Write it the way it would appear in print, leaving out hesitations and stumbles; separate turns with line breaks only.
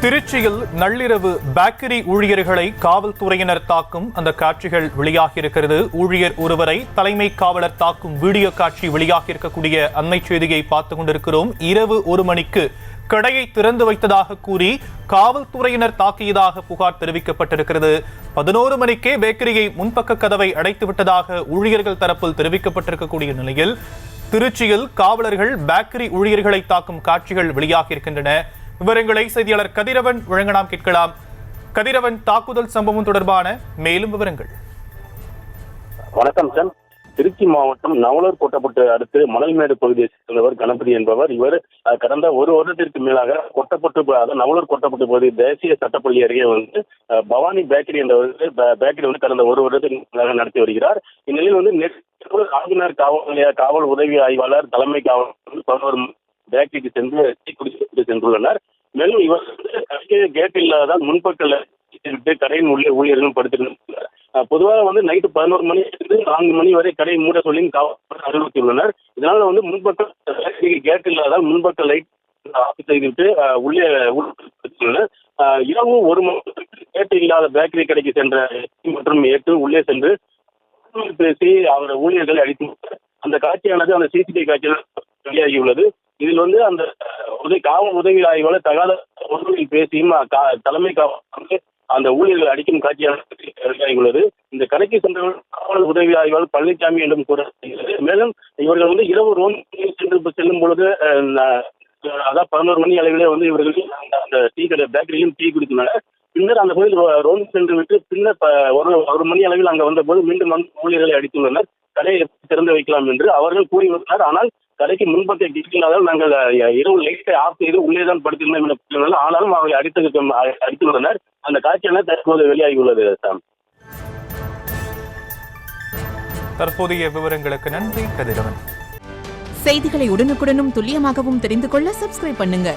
திருச்சியில் நள்ளிரவு பேக்கரி ஊழியர்களை காவல்துறையினர் தாக்கும் அந்த காட்சிகள் வெளியாகியிருக்கிறது. ஊழியர் ஒருவரை தலைமை காவலர் தாக்கும் வீடியோ காட்சி வெளியாகியிருக்கக்கூடிய அண்மை செய்தியை பார்த்துக் கொண்டிருக்கிறோம். இரவு 1 மணிக்கு கடையை திறந்து வைத்ததாக கூறி காவல்துறையினர் தாக்கியதாக புகார் தெரிவிக்கப்பட்டிருக்கிறது. 11 மணிக்கே பேக்கரியை முன்பக்க கதவை அடைத்து விட்டதாக ஊழியர்கள் தரப்பில் தெரிவிக்கப்பட்டிருக்கக்கூடிய நிலையில் திருச்சியில் காவலர்கள் பேக்கரி ஊழியர்களை தாக்கும் காட்சிகள் வெளியாகியிருக்கின்றன. விவரங்களை செய்தியாளர் கதிரவன் வழங்க நாம் கேட்கலாம். கதிரவன், தாக்குதல் சம்பவம் தொடர்பான மேலும் விவரங்கள்.
வணக்கம் சார். திருச்சி மாவட்டம் நவலூர் கொட்டப்பட்டு அடுத்து மணல்மேடு பகுதியை சேர்ந்தவர் கணபதி என்பவர். இவர் கடந்த 1 வருடத்திற்கு மேலாக கொட்டப்பட்டு நவலூர் கொட்டப்பட்டு பகுதி தேசிய சட்டப்பள்ளி அருகே பவானி பேக்கரி என்ற பேக்கரி கடந்த 1 வருடத்திற்கு மேலாக நடத்தி வருகிறார். இந்நிலையில் நேற்று ஆளுநர் காவல் உதவி ஆய்வாளர் தலைமை காவல் 11 பேக்கரிக்கு சென்று டீ குடித்து சென்றுள்ளனர். மேலும் இவர் கேட் இல்லாத முன்பக்கல் விட்டு கடையின் உள்ளே ஊழியர்களும் படுத்திருந்தனர். பொதுவாக நைட்டு 11 மணி 4 மணி வரை கடையை மூட சொல்லி காவல் அறிவுறுத்தியுள்ளனர். இதனால முன்பக்க கேட் இல்லாத முன்பக்க லைட் ஆஃப் செய்துவிட்டு உள்ளே இரவு 1 மணி கேட் இல்லாத பேக்கரி கடைக்கு சென்ற மற்றும் ஏற்று உள்ளே சென்று பேசி அவர் ஊழியர்களை அடித்து அந்த காட்சியானது அந்த சிசிடிவி காட்சியில் வெளியாகியுள்ளது. இதில் அந்த காவல் உதவி ஆய்வாளர் தகாத ஒருவரில் பேசியும் தலைமை காவல் அந்த ஊழியர்கள் அடிக்கும் காட்சியானது வெளியாகியுள்ளது. இந்த கடைக்கு சென்ற காவல் உதவி ஆய்வாளர் பழனிசாமி என்றும் கூறப்படுகிறது. மேலும் இவர்கள் இரவு ரோந்து செல்லும் பொழுது அதாவது 11 மணி அளவிலே இவர்கள் அந்த டீ கடை பேக்கரியிலும் டீ குடித்துள்ளனர். பின்னர் அந்த பகுதியில் ரோந்து சென்று விட்டு பின்னர் 1 மணி அளவில் அங்கே வந்தபோது மீண்டும் ஊழியர்களை அடித்துள்ளனர். கடையை திறந்து வைக்கலாம் என்று அவர்கள் கூறியுள்ளனர். ஆனால் கடைக்கு முன்பக்க கிட்டினாலும் நாங்கள் இரவு லைட்டை ஆஃப் செய்து உள்ளேதான் படுத்திருந்தோம். ஆனாலும் அவர்களை அடித்துள்ளனர். அந்த காட்சியானது தற்போது வெளியாகியுள்ளது.
தற்போதைய விவரங்களுக்கு நன்றி கதிரவன்.
செய்திகளை உடனுக்குடனும் துல்லியமாகவும் தெரிந்து கொள்ள சப்ஸ்கிரைப் பண்ணுங்க.